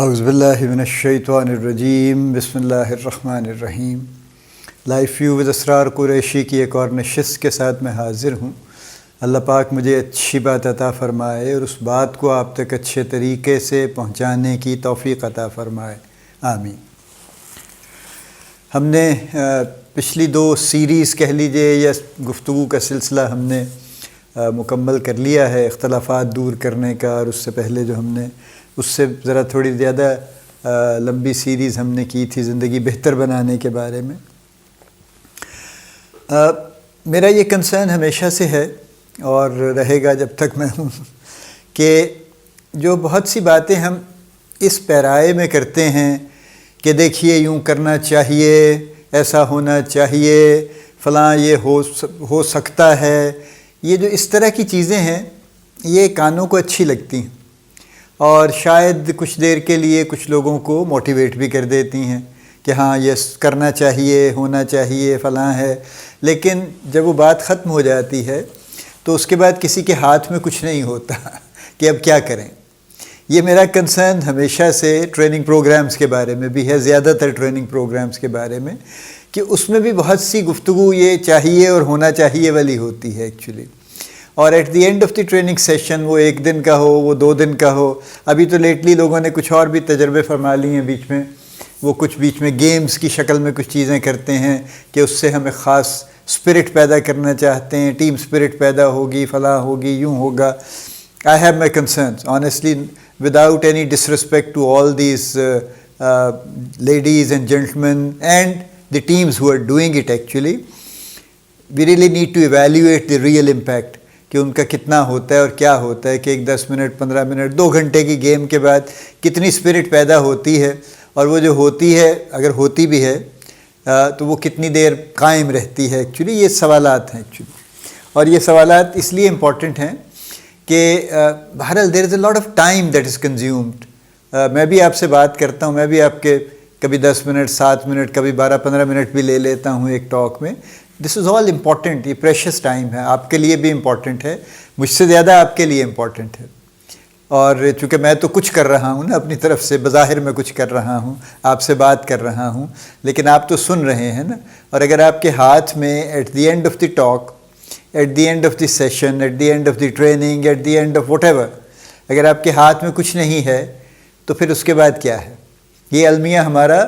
اعوذ باللہ من الشیطان الرجیم بسم اللہ الرحمن الرحیم۔ لائف ویو ود اسرار قریشی کی ایک اور نشست کے ساتھ میں حاضر ہوں۔ اللہ پاک مجھے اچھی بات عطا فرمائے اور اس بات کو آپ تک اچھے طریقے سے پہنچانے کی توفیق عطا فرمائے، آمین۔ ہم نے پچھلی دو سیریز کہہ لیجئے یا گفتگو کا سلسلہ ہم نے مکمل کر لیا ہے، اختلافات دور کرنے کا، اور اس سے پہلے جو ہم نے اس سے ذرا تھوڑی زیادہ لمبی سیریز ہم نے کی تھی زندگی بہتر بنانے کے بارے میں۔ میرا یہ کنسرن ہمیشہ سے ہے اور رہے گا جب تک میں ہوں کہ جو بہت سی باتیں ہم اس پیرائے میں کرتے ہیں کہ دیکھیے یوں کرنا چاہیے، ایسا ہونا چاہیے، فلاں یہ ہو سکتا ہے، یہ جو اس طرح کی چیزیں ہیں یہ کانوں کو اچھی لگتی ہیں اور شاید کچھ دیر کے لیے کچھ لوگوں کو موٹیویٹ بھی کر دیتی ہیں کہ ہاں یہ کرنا چاہیے، ہونا چاہیے، فلاں ہے۔ لیکن جب وہ بات ختم ہو جاتی ہے تو اس کے بعد کسی کے ہاتھ میں کچھ نہیں ہوتا کہ اب کیا کریں۔ یہ میرا کنسرن ہمیشہ سے ٹریننگ پروگرامز کے بارے میں بھی ہے، زیادہ تر ٹریننگ پروگرامز کے بارے میں، کہ اس میں بھی بہت سی گفتگو یہ چاہیے اور ہونا چاہیے والی ہوتی ہے ایکچولی۔ اور at the end of the training session, وہ ایک دن کا ہو، وہ 2 دن کا ہو، ابھی تو لیٹلی لوگوں نے کچھ اور بھی تجربے فرما لی ہیں بیچ میں، وہ کچھ بیچ میں گیمز کی شکل میں کچھ چیزیں کرتے ہیں کہ اس سے ہمیں خاص اسپرٹ پیدا کرنا چاہتے ہیں، ٹیم اسپرٹ پیدا ہوگی، فلاں ہوگی، یوں ہوگا۔ I have my concerns, honestly, without any disrespect to all these ladies and gentlemen and the teams who are doing it actually. We really need to evaluate the real impact کہ ان کا کتنا ہوتا ہے اور کیا ہوتا ہے، کہ ایک 10 منٹ 15 منٹ 2 گھنٹے کی گیم کے بعد کتنی اسپرٹ پیدا ہوتی ہے، اور وہ جو ہوتی ہے اگر ہوتی بھی ہے تو وہ کتنی دیر قائم رہتی ہے۔ ایکچولی یہ سوالات ہیں ایکچولی، اور یہ سوالات اس لیے امپورٹنٹ ہیں کہ بہرحال there is a lot of time that is consumed. میں بھی آپ سے بات کرتا ہوں، میں بھی آپ کے کبھی 10 منٹ 7 منٹ کبھی 12-15 منٹ بھی لے لیتا ہوں ایک ٹاک میں۔ دس از آل امپورٹنٹ، یہ پریشیس ٹائم ہے، آپ کے لیے بھی امپورٹنٹ ہے، مجھ سے زیادہ آپ کے لیے امپورٹنٹ ہے۔ اور چونکہ میں تو کچھ کر رہا ہوں نا اپنی طرف سے، بظاہر میں کچھ کر رہا ہوں، آپ سے بات کر رہا ہوں، لیکن آپ تو سن رہے ہیں نا۔ اور اگر آپ کے ہاتھ میں at the end of the talk, at the end of the session, at the end of the training, at the end of whatever, اگر آپ کے ہاتھ میں کچھ نہیں ہے تو پھر اس کے بعد کیا ہے؟ یہ المیہ ہمارا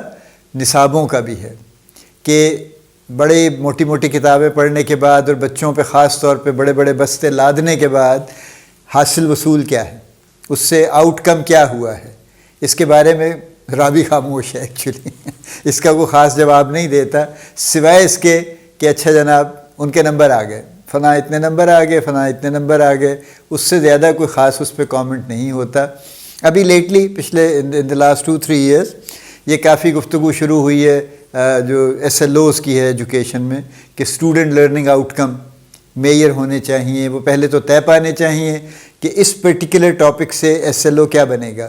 نصابوں کا بھی ہے کہ بڑے موٹی موٹی کتابیں پڑھنے کے بعد اور بچوں پہ خاص طور پہ بڑے بڑے بستے لادنے کے بعد حاصل وصول کیا ہے، اس سے آؤٹ کم کیا ہوا ہے، اس کے بارے میں راوی خاموش ہے ایکچولی اس کا کوئی خاص جواب نہیں دیتا، سوائے اس کے کہ اچھا جناب ان کے نمبر آ گئے، فلاں اتنے نمبر آ گئے، فلاں اتنے نمبر آ گئے، اس سے زیادہ کوئی خاص اس پہ کامنٹ نہیں ہوتا۔ ابھی لیٹلی پچھلے ان دا لاسٹ 2-3 ایئرس یہ کافی گفتگو شروع ہوئی ہے جو SLOs کی ہے ایجوکیشن میں، کہ اسٹوڈنٹ لرننگ آؤٹ کم میئر ہونے چاہیے، وہ پہلے تو طے پانے چاہیے کہ اس پرٹیکولر ٹاپک سے SLO کیا بنے گا،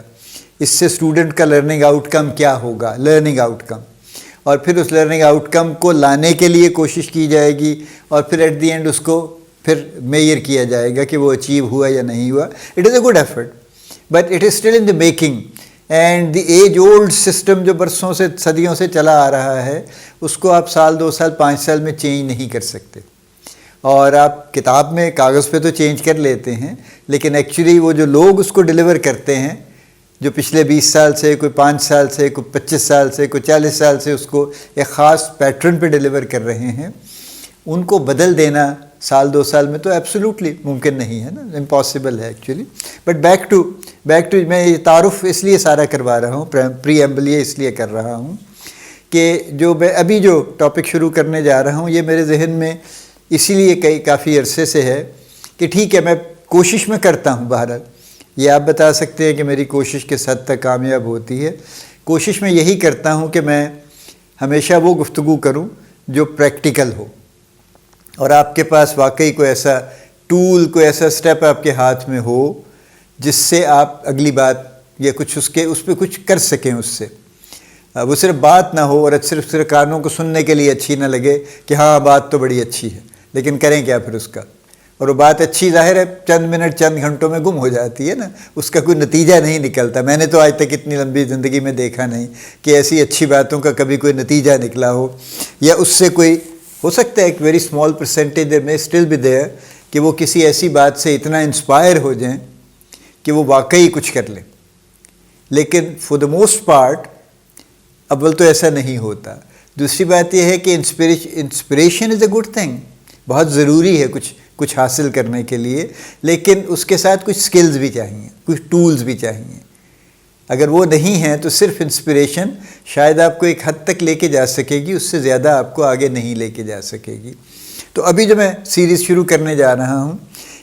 اس سے اسٹوڈنٹ کا لرننگ آؤٹ کم کیا ہوگا، لرننگ آؤٹ کم، اور پھر اس لرننگ آؤٹ کم کو لانے کے لیے کوشش کی جائے گی، اور پھر ایٹ دی اینڈ اس کو پھر میئر کیا جائے گا کہ وہ اچیو ہوا یا نہیں ہوا۔ It is a good effort but it is still in the making, and the age old system جو برسوں سے صدیوں سے چلا آ رہا ہے اس کو آپ سال 2 سال 5 سال میں چینج نہیں کر سکتے، اور آپ کتاب میں کاغذ پہ تو چینج کر لیتے ہیں، لیکن ایکچولی وہ جو لوگ اس کو ڈیلیور کرتے ہیں، جو پچھلے 20 سال سے، کوئی 5 سال سے، کوئی 25 سال سے، کوئی 40 سال سے اس کو ایک خاص پیٹرن پہ ڈیلیور کر رہے ہیں، ان کو بدل دینا سال 2 سال میں تو ایبسولوٹلی ممکن نہیں ہے نا، امپاسبل ہے ایکچولی۔ بٹ بیک ٹو میں یہ تعارف اس لیے سارا کروا رہا ہوں، پری ایمبل یہ اس لیے کر رہا ہوں کہ جو میں ابھی جو ٹاپک شروع کرنے جا رہا ہوں یہ میرے ذہن میں اسی لیے کافی عرصے سے ہے کہ ٹھیک ہے میں کوشش میں کرتا ہوں، بہرحال یہ آپ بتا سکتے ہیں کہ میری کوشش کس حد تک کامیاب ہوتی ہے۔ کوشش میں یہی کرتا ہوں کہ میں ہمیشہ وہ گفتگو کروں جو پریکٹیکل ہو، اور آپ کے پاس واقعی کوئی ایسا ٹول، کوئی ایسا اسٹیپ آپ کے ہاتھ میں ہو جس سے آپ اگلی بات یا کچھ اس پہ کچھ کر سکیں، اس سے وہ صرف بات نہ ہو اور صرف کانوں کو سننے کے لیے اچھی نہ لگے کہ ہاں بات تو بڑی اچھی ہے، لیکن کریں کیا پھر اس کا؟ اور وہ بات اچھی ظاہر ہے چند منٹ چند گھنٹوں میں گم ہو جاتی ہے نا، اس کا کوئی نتیجہ نہیں نکلتا. میں نے تو آج تک اتنی لمبی زندگی میں دیکھا نہیں کہ ایسی اچھی باتوں کا کبھی کوئی نتیجہ نکلا ہو، یا اس سے کوئی ہو سکتا ہے ایک ویری اسمال پرسنٹیج میں اسٹل بھی دیر کہ وہ کسی ایسی بات سے اتنا انسپائر ہو جائیں کہ وہ واقعی کچھ کر لیں. لیکن فار دا موسٹ پارٹ اول تو ایسا نہیں ہوتا. دوسری بات یہ ہے کہ inspiration is a good thing, بہت ضروری ہے کچھ حاصل کرنے کے لیے، لیکن اس کے ساتھ کچھ سکلز بھی چاہیے، کچھ ٹولز بھی چاہیے. اگر وہ نہیں ہیں تو صرف انسپریشن شاید آپ کو ایک حد تک لے کے جا سکے گی، اس سے زیادہ آپ کو آگے نہیں لے کے جا سکے گی. تو ابھی جو میں سیریز شروع کرنے جا رہا ہوں،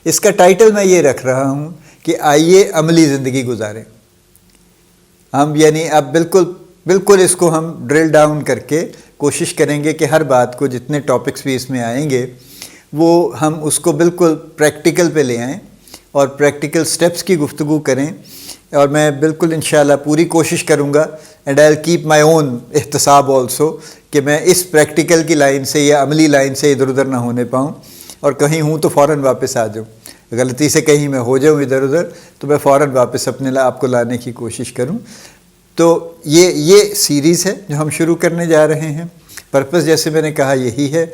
اس کا ٹائٹل میں یہ رکھ رہا ہوں کہ آئیے عملی زندگی گزاریں. ہم یعنی اب بالکل اس کو ہم ڈرل ڈاؤن کر کے کوشش کریں گے کہ ہر بات کو، جتنے ٹاپکس بھی اس میں آئیں گے، وہ ہم اس کو بالکل پریکٹیکل پہ لے آئیں اور پریکٹیکل سٹیپس کی گفتگو کریں. اور میں بالکل انشاءاللہ پوری کوشش کروں گا، and I will keep my اون احتساب آلسو، کہ میں اس پریکٹیکل کی لائن سے یا عملی لائن سے ادھر ادھر نہ ہونے پاؤں، اور کہیں ہوں تو فوراً واپس آ جاؤں. غلطی سے کہیں میں ہو جاؤں ادھر ادھر تو میں فوراً واپس آپ کو لانے کی کوشش کروں. تو یہ سیریز ہے جو ہم شروع کرنے جا رہے ہیں. پرپس جیسے میں نے کہا یہی ہے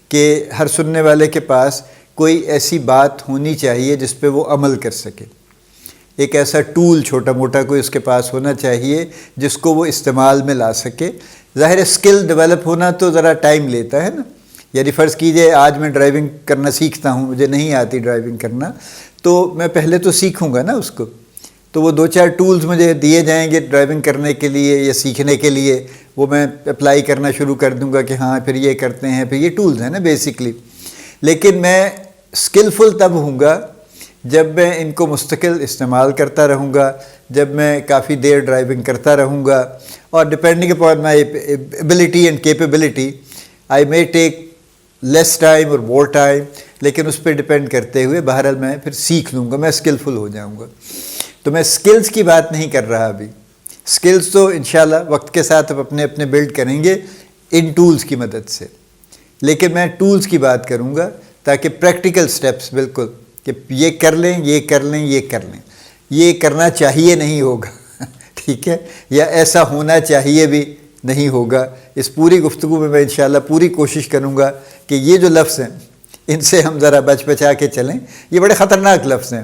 کہ ہر سننے والے کے پاس کوئی ایسی بات ہونی چاہیے جس پہ وہ عمل کر سکے. ایک ایسا ٹول چھوٹا موٹا کوئی اس کے پاس ہونا چاہیے جس کو وہ استعمال میں لا سکے. ظاہر اسکل ڈیولپ ہونا تو ذرا ٹائم لیتا ہے نا. یعنی فرض کیجئے آج میں ڈرائیونگ کرنا سیکھتا ہوں، مجھے نہیں آتی ڈرائیونگ کرنا، تو میں پہلے تو سیکھوں گا نا اس کو. تو وہ 2-4 ٹولز مجھے دیے جائیں گے ڈرائیونگ کرنے کے لیے یا سیکھنے کے لیے، وہ میں اپلائی کرنا شروع کر دوں گا کہ ہاں پھر یہ کرتے ہیں، پھر یہ ٹولز ہیں نا بیسکلی. لیکن میں اسکلفل تب ہوں گا جب میں ان کو مستقل استعمال کرتا رہوں گا، جب میں کافی دیر ڈرائیونگ کرتا رہوں گا، اور depending upon my ability and capability I may take less time اور مور ٹائم، لیکن اس پہ ڈپینڈ کرتے ہوئے بہرحال میں پھر سیکھ لوں گا، میں اسکلفل ہو جاؤں گا. تو میں سکلز کی بات نہیں کر رہا ابھی. سکلز تو انشاءاللہ وقت کے ساتھ اب اپنے بلڈ کریں گے ان ٹولز کی مدد سے، لیکن میں ٹولز کی بات کروں گا تاکہ پریکٹیکل سٹیپس بالکل کہ یہ کر لیں، یہ کر لیں، یہ کر لیں. یہ کرنا چاہیے نہیں ہوگا ٹھیک ہے، یا ایسا ہونا چاہیے بھی نہیں ہوگا. اس پوری گفتگو میں انشاءاللہ پوری کوشش کروں گا کہ یہ جو لفظ ہیں ان سے ہم ذرا بچا کے چلیں. یہ بڑے خطرناک لفظ ہیں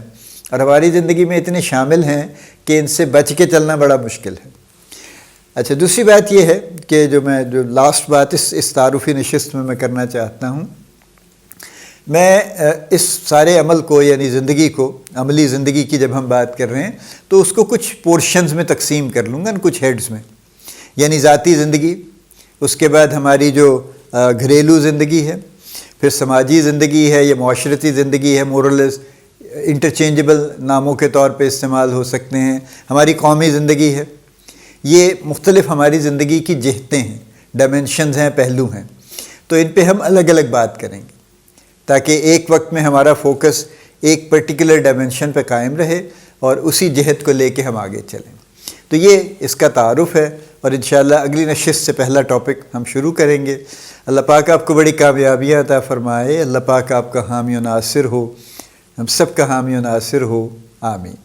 اور ہماری زندگی میں اتنے شامل ہیں کہ ان سے بچ کے چلنا بڑا مشکل ہے. اچھا، دوسری بات یہ ہے کہ جو لاسٹ بات اس تعارفی نشست میں کرنا چاہتا ہوں، میں اس سارے عمل کو یعنی زندگی کو، عملی زندگی کی جب ہم بات کر رہے ہیں تو اس کو کچھ پورشنز میں تقسیم کر لوں گا، کچھ ہیڈز میں. یعنی ذاتی زندگی، اس کے بعد ہماری جو گھریلو زندگی ہے، پھر سماجی زندگی ہے یا معاشرتی زندگی ہے، مورلز انٹرچینجبل ناموں کے طور پہ استعمال ہو سکتے ہیں، ہماری قومی زندگی ہے. یہ مختلف ہماری زندگی کی جہتیں ہیں، ڈائمنشنز ہیں، پہلو ہیں. تو ان پہ ہم الگ الگ بات کریں گے تاکہ ایک وقت میں ہمارا فوکس ایک پرٹیکولر ڈائمنشن پہ قائم رہے اور اسی جہت کو لے کے ہم آگے چلیں. تو یہ اس کا تعارف ہے، اور انشاءاللہ اگلی نشست سے پہلا ٹاپک ہم شروع کریں گے. اللہ پاک آپ کو بڑی کامیابیاں عطا فرمائے. اللہ پاک آپ کا حامی و ناصر ہو، ہم سب کا حامی و ناصر ہو. آمین.